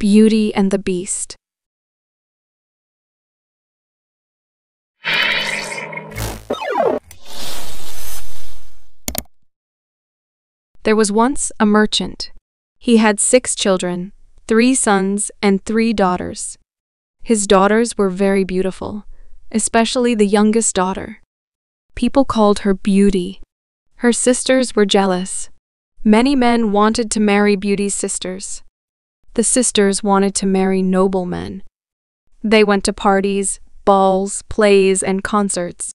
Beauty and the Beast. There was once a merchant. He had 6 children, 3 sons and 3 daughters. His daughters were very beautiful, especially the youngest daughter. People called her Beauty. Her sisters were jealous. Many men wanted to marry Beauty's sisters. The sisters wanted to marry noblemen. They went to parties, balls, plays, and concerts.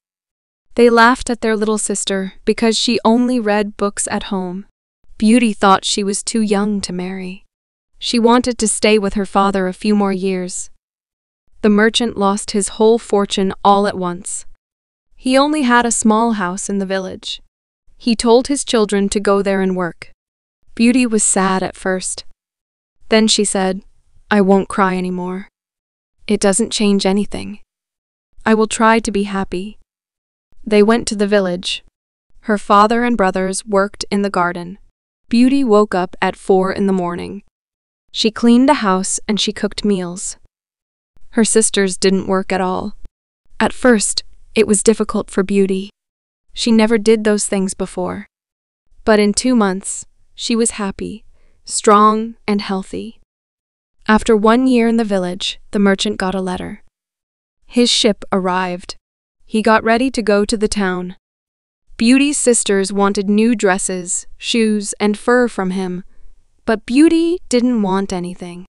They laughed at their little sister because she only read books at home. Beauty thought she was too young to marry. She wanted to stay with her father a few more years. The merchant lost his whole fortune all at once. He only had a small house in the village. He told his children to go there and work. Beauty was sad at first. Then she said, "I won't cry anymore. It doesn't change anything. I will try to be happy." They went to the village. Her father and brothers worked in the garden. Beauty woke up at 4 in the morning. She cleaned the house and she cooked meals. Her sisters didn't work at all. At first, it was difficult for Beauty. She never did those things before. But in 2 months, she was happy, strong, and healthy. After 1 year in the village, the merchant got a letter. His ship arrived. He got ready to go to the town. Beauty's sisters wanted new dresses, shoes, and fur from him, but Beauty didn't want anything.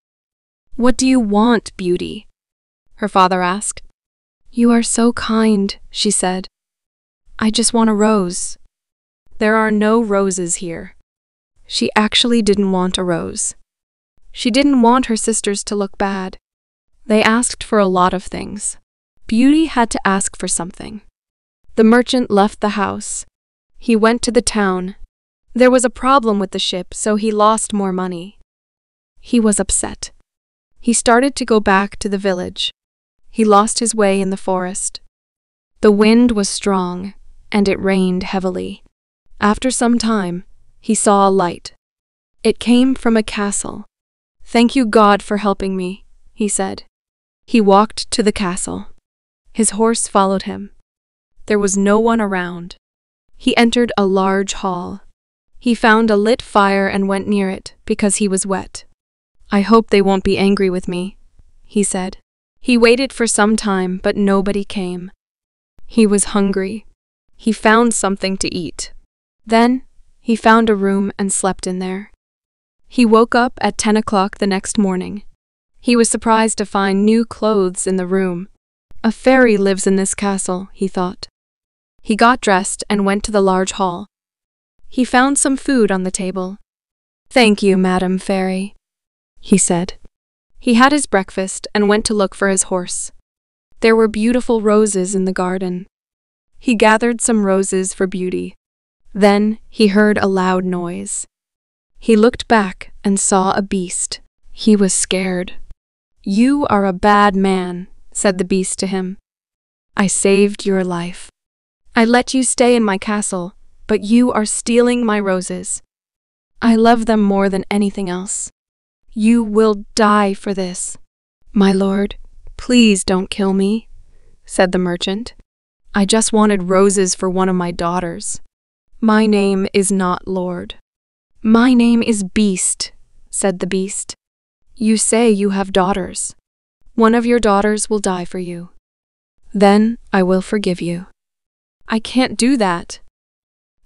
"What do you want, Beauty?" her father asked. "You are so kind," she said. "I just want a rose." "There are no roses here." She actually didn't want a rose. She didn't want her sisters to look bad. They asked for a lot of things. Beauty had to ask for something. The merchant left the house. He went to the town. There was a problem with the ship, so he lost more money. He was upset. He started to go back to the village. He lost his way in the forest. The wind was strong, and it rained heavily. After some time, he saw a light. It came from a castle. "Thank you, God, for helping me," he said. He walked to the castle. His horse followed him. There was no one around. He entered a large hall. He found a lit fire and went near it because he was wet. "I hope they won't be angry with me," he said. He waited for some time, but nobody came. He was hungry. He found something to eat. Then, he found a room and slept in there. He woke up at 10 o'clock the next morning. He was surprised to find new clothes in the room. "A fairy lives in this castle," he thought. He got dressed and went to the large hall. He found some food on the table. "Thank you, Madam Fairy," he said. He had his breakfast and went to look for his horse. There were beautiful roses in the garden. He gathered some roses for Beauty. Then he heard a loud noise. He looked back and saw a beast. He was scared. "You are a bad man," said the beast to him. "I saved your life. I let you stay in my castle, but you are stealing my roses. I love them more than anything else. You will die for this." "My lord, please don't kill me," said the merchant. "I just wanted roses for one of my daughters. My name is not Lord." "My name is Beast," said the beast. "You say you have daughters. One of your daughters will die for you. Then I will forgive you." "I can't do that."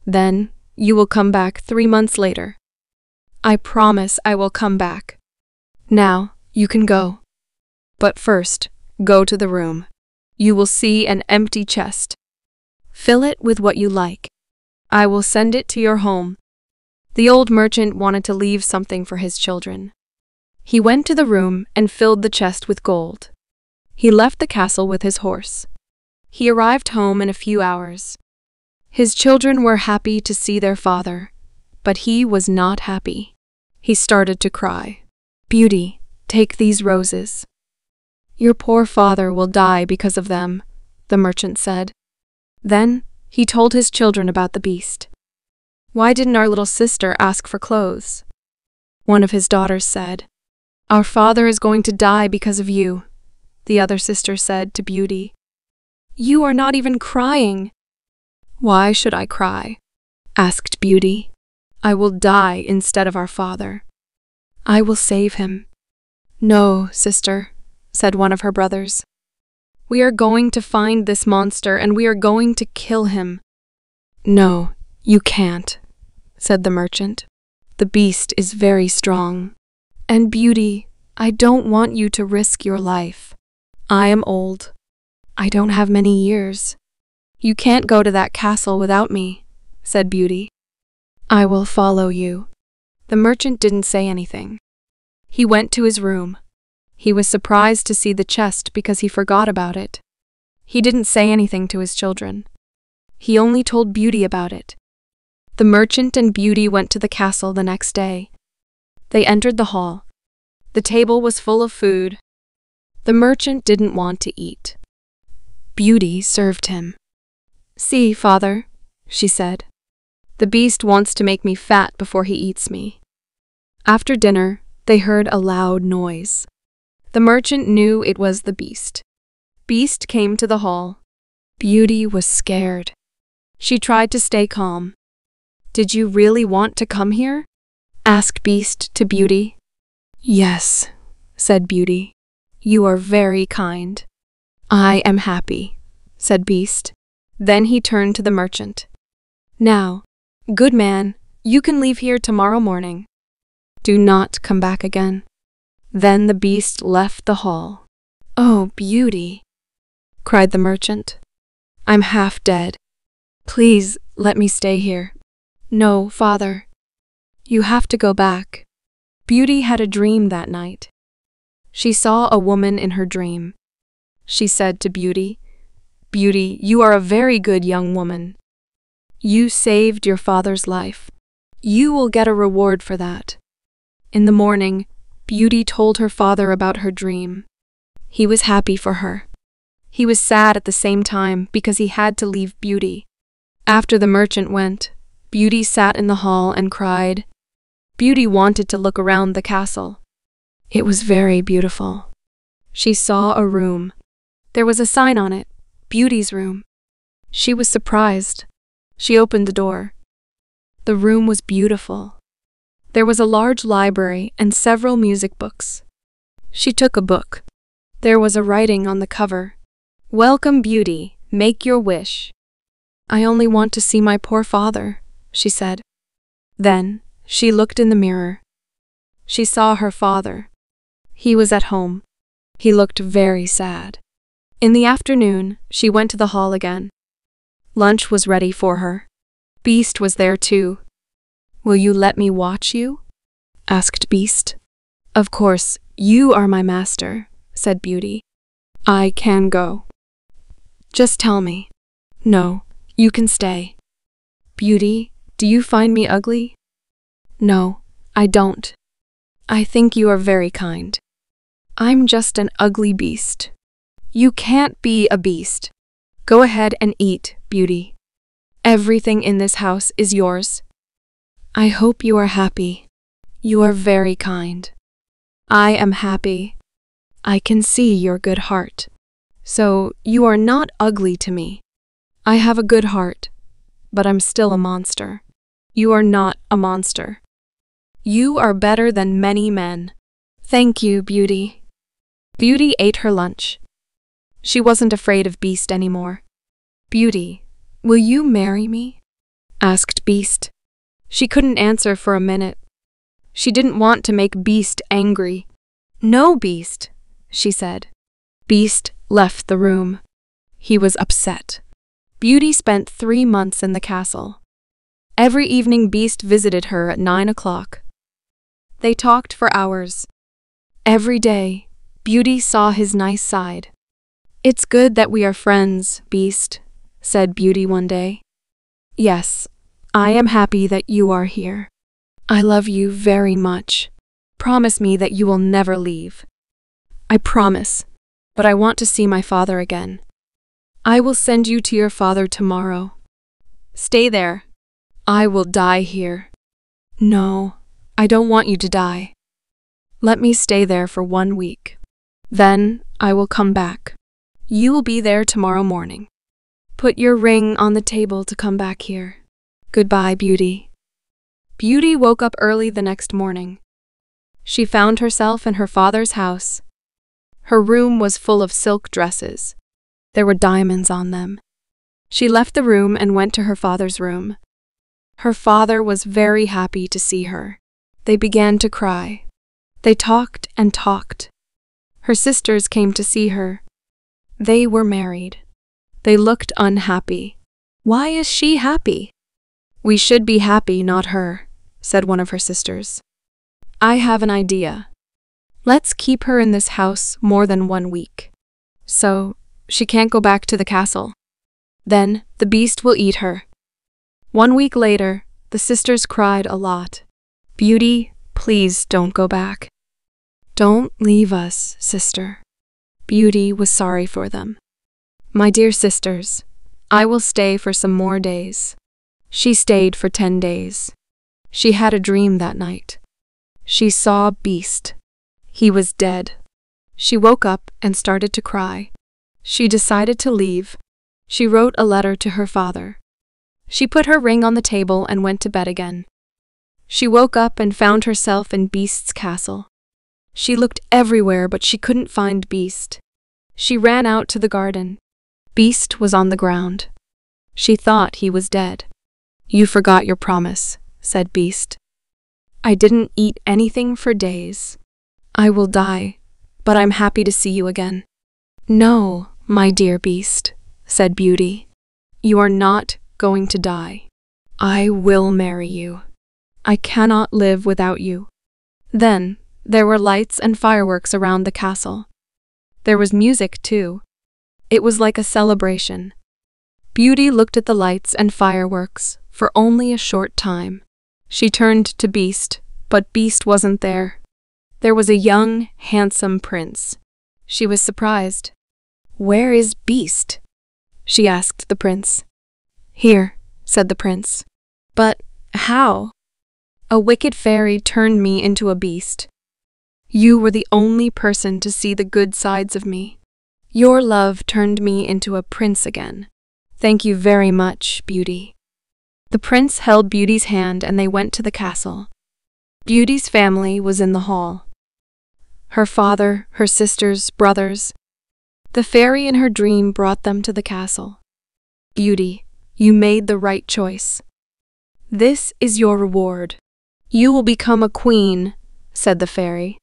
"Then you will come back 3 months later." "I promise I will come back. Now you can go. But first, go to the room. You will see an empty chest. Fill it with what you like. I will send it to your home." The old merchant wanted to leave something for his children. He went to the room and filled the chest with gold. He left the castle with his horse. He arrived home in a few hours. His children were happy to see their father, but he was not happy. He started to cry. "Beauty, take these roses. Your poor father will die because of them," the merchant said. Then he told his children about the beast. "Why didn't our little sister ask for clothes?" One of his daughters said, Our father is going to die because of you, the other sister said to Beauty. You are not even crying. Why should I cry? Asked Beauty. I will die instead of our father. I will save him. No, sister, said one of her brothers. We are going to find this monster and we are going to kill him. No, you can't, said the merchant. The beast is very strong. And Beauty, I don't want you to risk your life. I am old. I don't have many years. You can't go to that castle without me, said Beauty. I will follow you. The merchant didn't say anything. He went to his room. He was surprised to see the chest because he forgot about it. He didn't say anything to his children. He only told Beauty about it. The merchant and Beauty went to the castle the next day. They entered the hall. The table was full of food. The merchant didn't want to eat. Beauty served him. See, father, she said. The beast wants to make me fat before he eats me. After dinner, they heard a loud noise. The merchant knew it was the beast. Beast came to the hall. Beauty was scared. She tried to stay calm. Did you really want to come here? Asked Beast to Beauty. Yes, said Beauty. You are very kind. I am happy, said Beast. Then he turned to the merchant. Now, good man, you can leave here tomorrow morning. Do not come back again. Then the beast left the hall. Oh, Beauty, cried the merchant. I'm half dead. Please let me stay here. No, father. You have to go back. Beauty had a dream that night. She saw a woman in her dream. She said to Beauty, Beauty, you are a very good young woman. You saved your father's life. You will get a reward for that. In the morning, Beauty told her father about her dream. He was happy for her. He was sad at the same time because he had to leave Beauty. After the merchant went, Beauty sat in the hall and cried. Beauty wanted to look around the castle. It was very beautiful. She saw a room. There was a sign on it, Beauty's room. She was surprised. She opened the door. The room was beautiful. There was a large library and several music books. She took a book. There was a writing on the cover. Welcome, Beauty, make your wish. I only want to see my poor father, she said. Then, she looked in the mirror. She saw her father. He was at home. He looked very sad. In the afternoon, she went to the hall again. Lunch was ready for her. Beast was there too. Will you let me watch you? Asked Beast. Of course, you are my master, said Beauty. I can go. Just tell me. No, you can stay. Beauty, do you find me ugly? No, I don't. I think you are very kind. I'm just an ugly beast. You can't be a beast. Go ahead and eat, Beauty. Everything in this house is yours. I hope you are happy. You are very kind. I am happy. I can see your good heart. So, you are not ugly to me. I have a good heart, but I'm still a monster. You are not a monster. You are better than many men. Thank you, Beauty. Beauty ate her lunch. She wasn't afraid of Beast anymore. Beauty, will you marry me? Asked Beast. She couldn't answer for a minute. She didn't want to make Beast angry. No, Beast, she said. Beast left the room. He was upset. Beauty spent 3 months in the castle. Every evening Beast visited her at 9 o'clock. They talked for hours. Every day, Beauty saw his nice side. It's good that we are friends, Beast, said Beauty one day. Yes, I am happy that you are here. I love you very much. Promise me that you will never leave. I promise, but I want to see my father again. I will send you to your father tomorrow. Stay there. I will die here. No, I don't want you to die. Let me stay there for 1 week. Then I will come back. You will be there tomorrow morning. Put your ring on the table to come back here. Goodbye, Beauty." Beauty woke up early the next morning. She found herself in her father's house. Her room was full of silk dresses. There were diamonds on them. She left the room and went to her father's room. Her father was very happy to see her. They began to cry. They talked and talked. Her sisters came to see her. They were married. They looked unhappy. "Why is she happy?" "We should be happy, not her," said one of her sisters. "I have an idea. Let's keep her in this house more than 1 week. So she can't go back to the castle. Then the beast will eat her." 1 week later, the sisters cried a lot. "Beauty, please don't go back. Don't leave us, sister." Beauty was sorry for them. "My dear sisters, I will stay for some more days." She stayed for 10 days. She had a dream that night. She saw Beast. He was dead. She woke up and started to cry. She decided to leave. She wrote a letter to her father. She put her ring on the table and went to bed again. She woke up and found herself in Beast's castle. She looked everywhere, but she couldn't find Beast. She ran out to the garden. Beast was on the ground. She thought he was dead. "You forgot your promise," said Beast. "I didn't eat anything for days. I will die, but I'm happy to see you again." "No, my dear Beast," said Beauty. "You are not going to die. I will marry you. I cannot live without you." Then there were lights and fireworks around the castle. There was music too. It was like a celebration. Beauty looked at the lights and fireworks for only a short time. She turned to Beast, but Beast wasn't there. There was a young, handsome prince. She was surprised. "Where is Beast?" she asked the prince. "Here," said the prince. "But how?" "A wicked fairy turned me into a beast. You were the only person to see the good sides of me. Your love turned me into a prince again. Thank you very much, Beauty." The prince held Beauty's hand and they went to the castle. Beauty's family was in the hall. Her father, her sisters, brothers. The fairy in her dream brought them to the castle. "Beauty, you made the right choice. This is your reward. You will become a queen," said the fairy.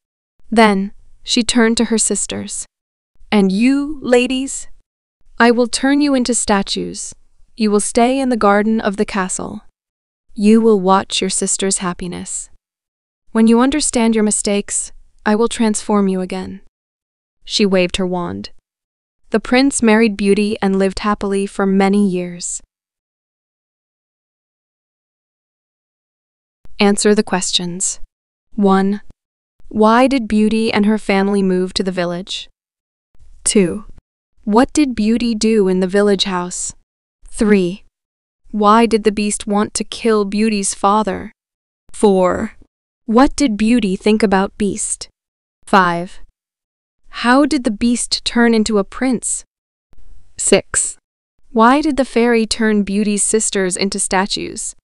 Then she turned to her sisters. "And you, ladies, I will turn you into statues. You will stay in the garden of the castle. You will watch your sister's happiness. When you understand your mistakes, I will transform you again." She waved her wand. The prince married Beauty and lived happily for many years. Answer the questions. 1. Why did Beauty and her family move to the village? 2. What did Beauty do in the village house? 3. Why did the beast want to kill Beauty's father? 4. What did Beauty think about Beast? 5. How did the beast turn into a prince? 6. Why did the fairy turn Beauty's sisters into statues?